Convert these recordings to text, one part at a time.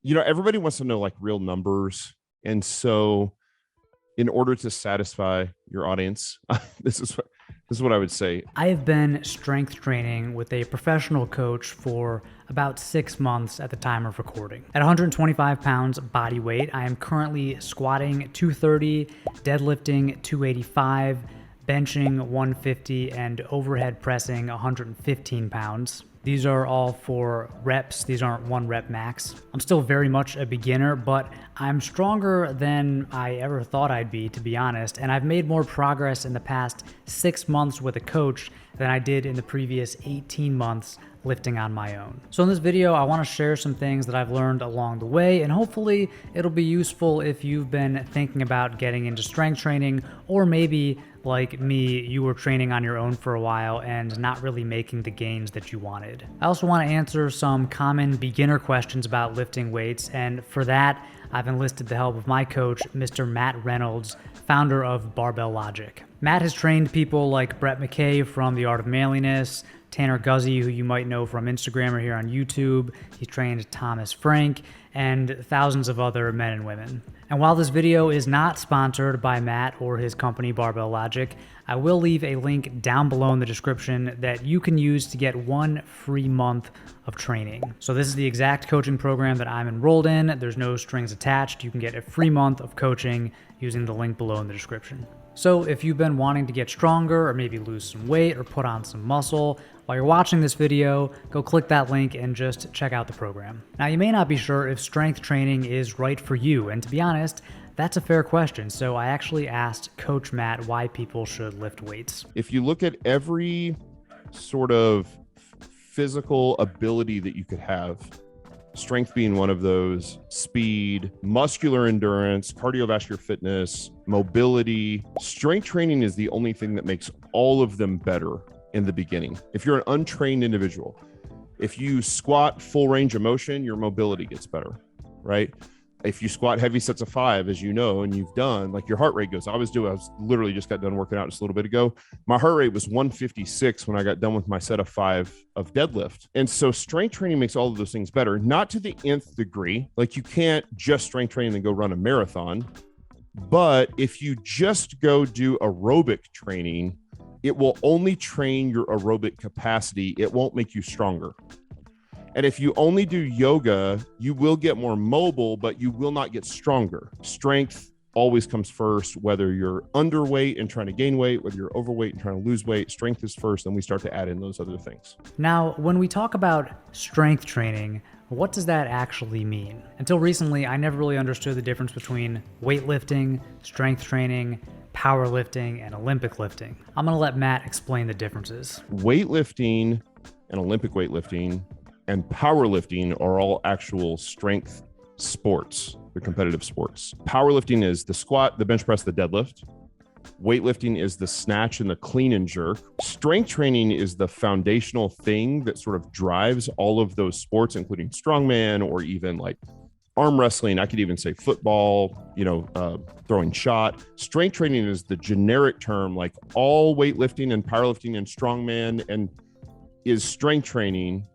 Everybody wants to know like real numbers. And so in order to satisfy your audience, this is what I would say. I have been strength training with a professional coach for about 6 months at the time of recording. At 125 pounds body weight, I am currently squatting 230, deadlifting 285, benching 150, and overhead pressing 115 pounds. These are all for reps. These aren't 1 rep max. I'm still very much a beginner, but I'm stronger than I ever thought I'd be, to be honest. And I've made more progress in the past 6 months with a coach than I did in the previous 18 months lifting on my own. So in this video, I want to share some things that I've learned along the way, and hopefully it'll be useful if you've been thinking about getting into strength training, or maybe like me, you were training on your own for a while and not really making the gains that you wanted. I also want to answer some common beginner questions about lifting weights, and for that, I've enlisted the help of my coach, Mr. Matt Reynolds, founder of Barbell Logic. Matt has trained people like Brett McKay from the Art of Manliness, Tanner Guzy, who you might know from Instagram or here on YouTube. He's trained Thomas Frank and thousands of other men and women. And while this video is not sponsored by Matt or his company Barbell Logic, I will leave a link down below in the description that you can use to get 1 free month of training. So this is the exact coaching program that I'm enrolled in. There's no strings attached. You can get a free month of coaching using the link below in the description. So if you've been wanting to get stronger or maybe lose some weight or put on some muscle, while you're watching this video, go click that link and just check out the program. Now, you may not be sure if strength training is right for you, and to be honest, that's a fair question. So I actually asked Coach Matt why people should lift weights. If you look at every sort of physical ability that you could have, strength being one of those, speed, muscular endurance, cardiovascular fitness, mobility, strength training is the only thing that makes all of them better in the beginning. If you're an untrained individual, if you squat full range of motion, your mobility gets better, right? If you squat heavy sets of 5, as you know, and you've done, like your heart rate goes. I was literally just got done working out just a little bit ago. My heart rate was 156 when I got done with my set of 5 of deadlift. And so strength training makes all of those things better, not to the nth degree. Like you can't just strength train and go run a marathon. But if you just go do aerobic training, it will only train your aerobic capacity. It won't make you stronger. And if you only do yoga, you will get more mobile, but you will not get stronger. Strength always comes first, whether you're underweight and trying to gain weight, whether you're overweight and trying to lose weight, strength is first, and we start to add in those other things. Now, when we talk about strength training, what does that actually mean? Until recently, I never really understood the difference between weightlifting, strength training, powerlifting, and Olympic lifting. I'm gonna let Matt explain the differences. Weightlifting and Olympic weightlifting and powerlifting are all actual strength sports. They're competitive sports. Powerlifting is the squat, the bench press, the deadlift. Weightlifting is the snatch and the clean and jerk. Strength training is the foundational thing that sort of drives all of those sports, including strongman or even like arm wrestling. I could even say football, throwing shot. Strength training is the generic term, like all weightlifting and powerlifting and strongman and is strength training,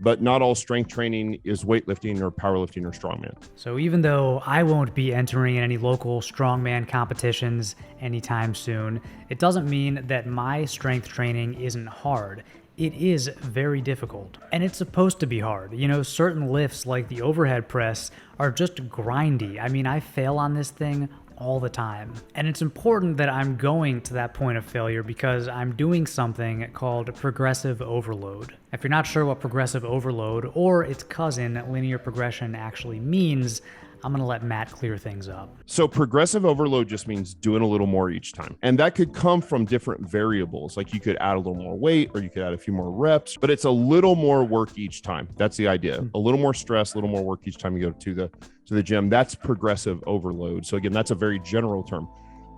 but not all strength training is weightlifting or powerlifting or strongman. So even though I won't be entering in any local strongman competitions anytime soon, it doesn't mean that my strength training isn't hard. It is very difficult, and it's supposed to be hard. Certain lifts like the overhead press are just grindy. I mean, I fail on this thing all the time. And it's important that I'm going to that point of failure because I'm doing something called progressive overload. If you're not sure what progressive overload or its cousin, linear progression, actually means, I'm gonna let Matt clear things up. So progressive overload just means doing a little more each time. And that could come from different variables. Like you could add a little more weight or you could add a few more reps, but it's a little more work each time. That's the idea. A little more stress, a little more work each time you go to the gym. That's progressive overload. So again, that's a very general term.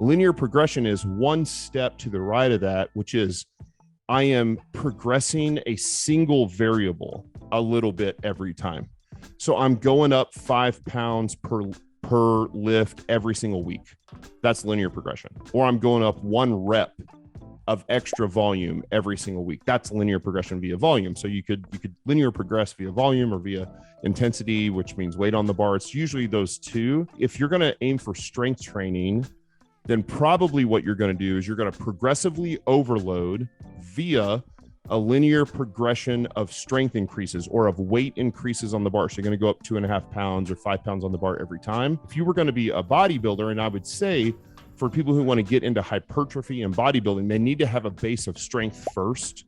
Linear progression is one step to the right of that, which is I am progressing a single variable a little bit every time. So I'm going up 5 pounds per lift every single week. That's linear progression. Or I'm going up 1 rep of extra volume every single week. That's linear progression via volume. So you could linear progress via volume or via intensity, which means weight on the bar. It's usually those two. If you're going to aim for strength training, then probably what you're going to do is you're going to progressively overload via a linear progression of strength increases or of weight increases on the bar. So you're going to go up 2.5 pounds or 5 pounds on the bar every time. If you were going to be a bodybuilder, and I would say for people who want to get into hypertrophy and bodybuilding, they need to have a base of strength first.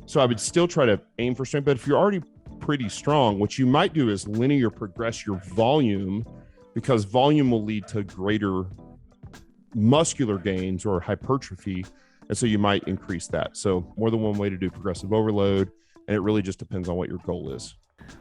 So I would still try to aim for strength. But if you're already pretty strong, what you might do is linear progress your volume, because volume will lead to greater muscular gains or hypertrophy. And so you might increase that. So more than one way to do progressive overload. And it really just depends on what your goal is.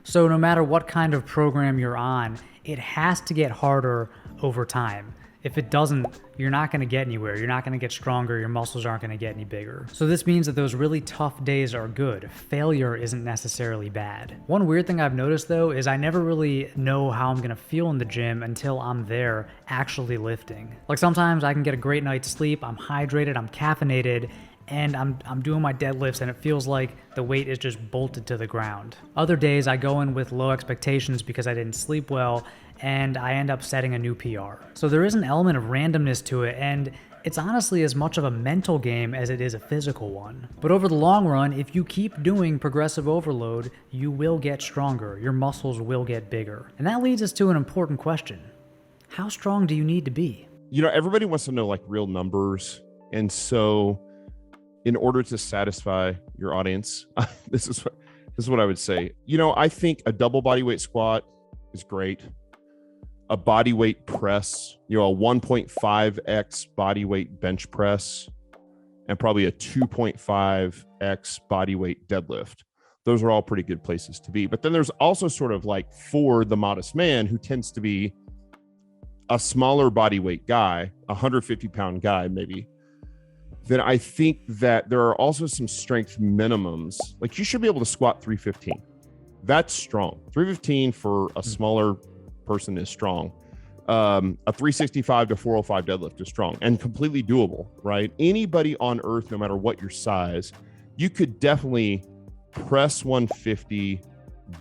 So no matter what kind of program you're on, it has to get harder over time. If it doesn't, you're not going to get anywhere. You're not going to get stronger. Your muscles aren't going to get any bigger. So this means that those really tough days are good. Failure isn't necessarily bad. One weird thing I've noticed though is I never really know how I'm going to feel in the gym until I'm there actually lifting. Like sometimes I can get a great night's sleep, I'm hydrated, I'm caffeinated, and I'm doing my deadlifts and it feels like the weight is just bolted to the ground. Other days I go in with low expectations because I didn't sleep well and I end up setting a new PR. So there is an element of randomness to it, and it's honestly as much of a mental game as it is a physical one. But over the long run, if you keep doing progressive overload, you will get stronger, your muscles will get bigger. And that leads us to an important question. How strong do you need to be? You know, everybody wants to know like real numbers. And so in order to satisfy your audience, this is what I would say. You know, I think a double body weight squat is great. A body weight press, you know, a 1.5x body weight bench press, and probably a 2.5x body weight deadlift. Those are all pretty good places to be. But then there's also sort of like for the modest man who tends to be a smaller body weight guy, a 150-pound guy maybe, then I think that there are also some strength minimums. Like you should be able to squat 315. That's strong. 315 for a smaller person is strong. A 365 to 405 deadlift is strong and completely doable, right? Anybody on earth, no matter what your size, you could definitely press 150,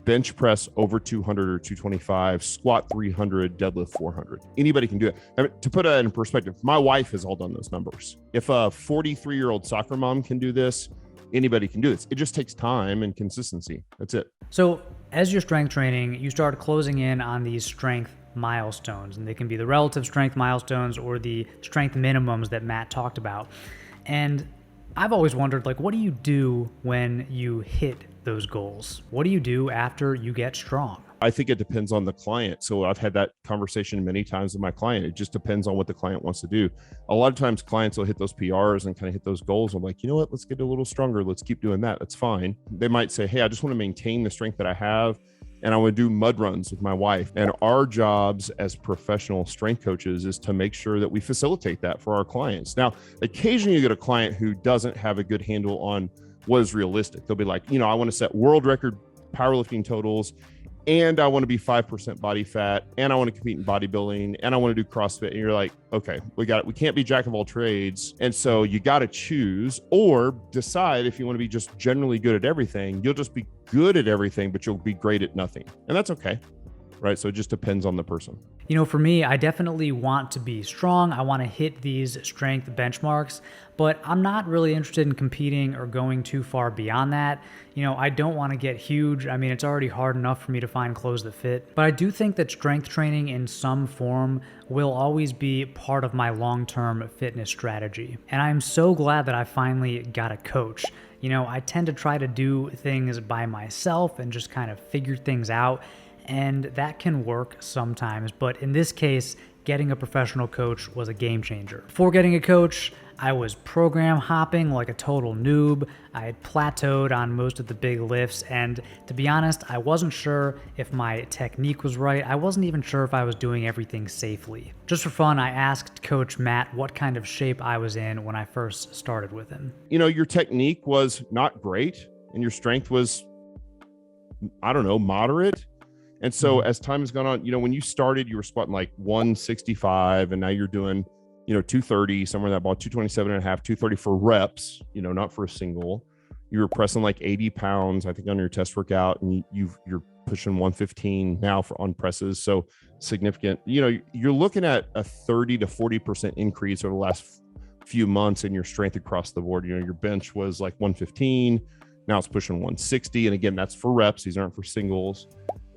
bench press over 200 or 225, squat 300, deadlift 400. Anybody can do it. I mean, to put it in perspective, my wife has all done those numbers. If a 43-year-old soccer mom can do this, anybody can do this. It just takes time and consistency. That's it. So as you're strength training, you start closing in on these strength milestones, and they can be the relative strength milestones or the strength minimums that Matt talked about. And I've always wondered, like, what do you do when you hit those goals? What do you do after you get strong? I think it depends on the client. So I've had that conversation many times with my client. It just depends on what the client wants to do. A lot of times clients will hit those PRs and kind of hit those goals. I'm like, you know what, let's get a little stronger. Let's keep doing that. That's fine. They might say, hey, I just want to maintain the strength that I have, and I want to do mud runs with my wife. And our jobs as professional strength coaches is to make sure that we facilitate that for our clients. Now, occasionally you get a client who doesn't have a good handle on what is realistic. They'll be like, you know, I want to set world record powerlifting totals, and I want to be 5% body fat, and I want to compete in bodybuilding, and I want to do CrossFit. And you're like, okay, we can't be jack of all trades. And so you got to choose or decide if you want to be just generally good at everything. You'll just be good at everything, but you'll be great at nothing. And that's okay, right? So it just depends on the person. You know, for me, I definitely want to be strong. I want to hit these strength benchmarks, but I'm not really interested in competing or going too far beyond that. You know, I don't want to get huge. I mean, it's already hard enough for me to find clothes that fit, but I do think that strength training in some form will always be part of my long-term fitness strategy. And I'm so glad that I finally got a coach. You know, I tend to try to do things by myself and just kind of figure things out, and that can work sometimes, but in this case, getting a professional coach was a game changer. Before getting a coach, I was program hopping like a total noob. I had plateaued on most of the big lifts, and to be honest, I wasn't sure if my technique was right. I wasn't even sure if I was doing everything safely. Just for fun, I asked Coach Matt what kind of shape I was in when I first started with him. You know, your technique was not great, and your strength was, I don't know, moderate. And so as time has gone on, you know, when you started, you were squatting like 165, and now you're doing 230, somewhere in that ball, 227 and a half, 230 for reps, not for a single. You were pressing like 80 pounds, I think, on your test workout, and you're pushing 115 now on presses. So significant. You're looking at a 30 to 40% increase over the last few months in your strength across the board. Your bench was like 115. Now it's pushing 160. And again, that's for reps. These aren't for singles.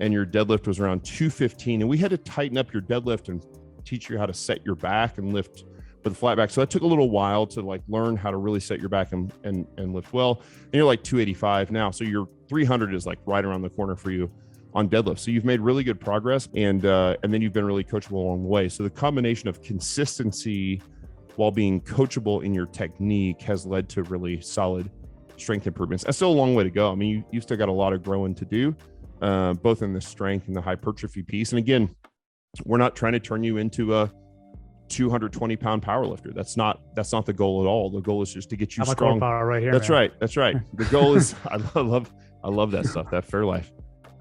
And your deadlift was around 215. And we had to tighten up your deadlift and teach you how to set your back and lift with a flat back. So that took a little while to like learn how to really set your back and lift well. And you're like 285 now. So your 300 is like right around the corner for you on deadlift. So you've made really good progress, and then you've been really coachable along the way. So the combination of consistency while being coachable in your technique has led to really solid strength improvements. That's still a long way to go. I mean, you still got a lot of growing to do, both in the strength and the hypertrophy piece. And again, we're not trying to turn you into a 220 pound power lifter. That's not the goal at all. The goal is just to get you strong. Power right here, That's man. right. The goal is, I love that stuff, that Fairlife.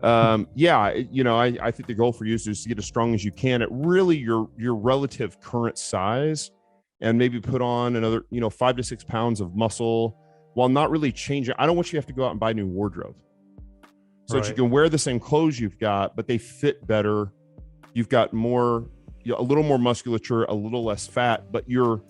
I think the goal for you is just to get as strong as you can at really your relative current size, and maybe put on another, 5 to 6 pounds of muscle while not really changing. I don't want you to have to go out and buy a new wardrobe. So that you can wear the same clothes you've got, but they fit better. You've got more, a little more musculature, a little less fat, but you're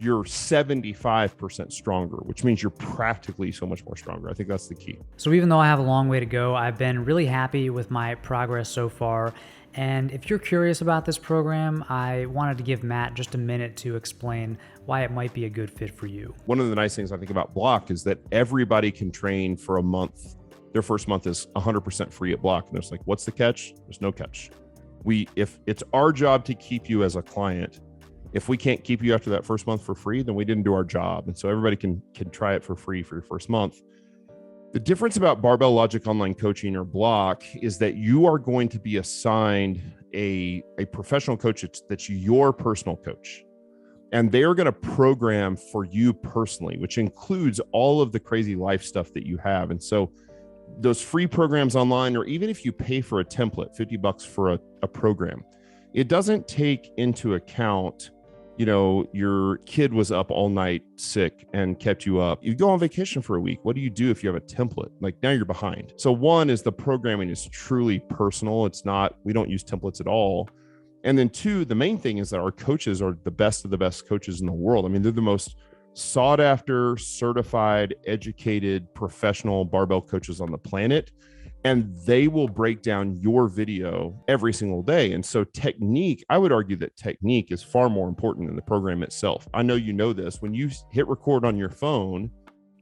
75% stronger, which means you're practically so much more stronger. I think that's the key. So even though I have a long way to go, I've been really happy with my progress so far. And if you're curious about this program, I wanted to give Matt just a minute to explain why it might be a good fit for you. One of the nice things I think about Block is that everybody can train for a month. Their first month is 100% free at Block. And there's like, what's the catch? There's no catch. If it's our job to keep you as a client, if we can't keep you after that first month for free, then we didn't do our job. And so everybody can try it for free for your first month. The difference about Barbell Logic Online Coaching or Block is that you are going to be assigned a professional coach that's your personal coach. And they are going to program for you personally, which includes all of the crazy life stuff that you have. And so those free programs online, or even if you pay for a template, $50 for a program, it doesn't take into account, your kid was up all night sick and kept you up. You go on vacation for a week. What do you do if you have a template? Like, now you're behind. So one is the programming is truly personal. We don't use templates at all. And then two, the main thing is that our coaches are the best of the best coaches in the world. I mean, they're the most sought after, certified, educated, professional barbell coaches on the planet. And they will break down your video every single day. And so technique, I would argue that technique is far more important than the program itself. I know you know this. When you hit record on your phone,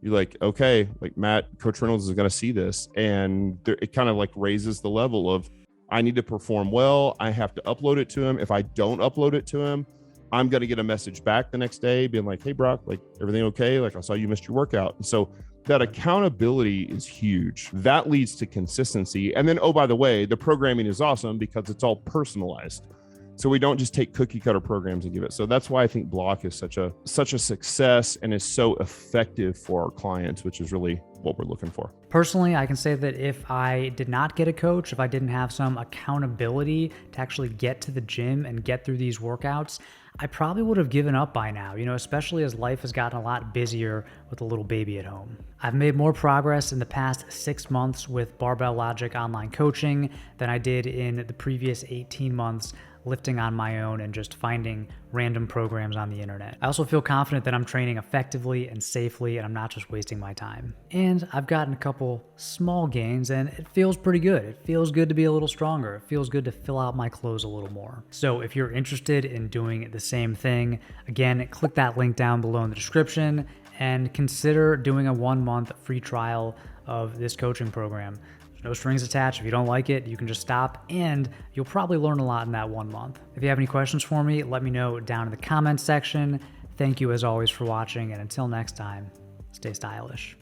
you're like, okay, like Coach Reynolds is going to see this. And it kind of like raises the level of, I need to perform well. I have to upload it to him. If I don't upload it to him, I'm going to get a message back the next day being like, hey, Brock, like, everything okay? Like, I saw you missed your workout. And so that accountability is huge. That leads to consistency. And then, oh, by the way, the programming is awesome because it's all personalized. So we don't just take cookie cutter programs and give it. So that's why I think Block is such a success and is so effective for our clients, which is really what we're looking for. Personally, I can say that if I did not get a coach, if I didn't have some accountability to actually get to the gym and get through these workouts, I probably would have given up by now, especially as life has gotten a lot busier with a little baby at home. I've made more progress in the past 6 months with Barbell Logic Online Coaching than I did in the previous 18 months lifting on my own and just finding random programs on the internet. I also feel confident that I'm training effectively and safely, and I'm not just wasting my time. And I've gotten a couple small gains, and it feels pretty good. It feels good to be a little stronger. It feels good to fill out my clothes a little more. So if you're interested in doing the same thing, again, click that link down below in the description and consider doing a 1-month free trial of this coaching program. No strings attached. If you don't like it, you can just stop, and you'll probably learn a lot in that 1 month. If you have any questions for me, let me know down in the comments section. Thank you as always for watching, and until next time, stay stylish.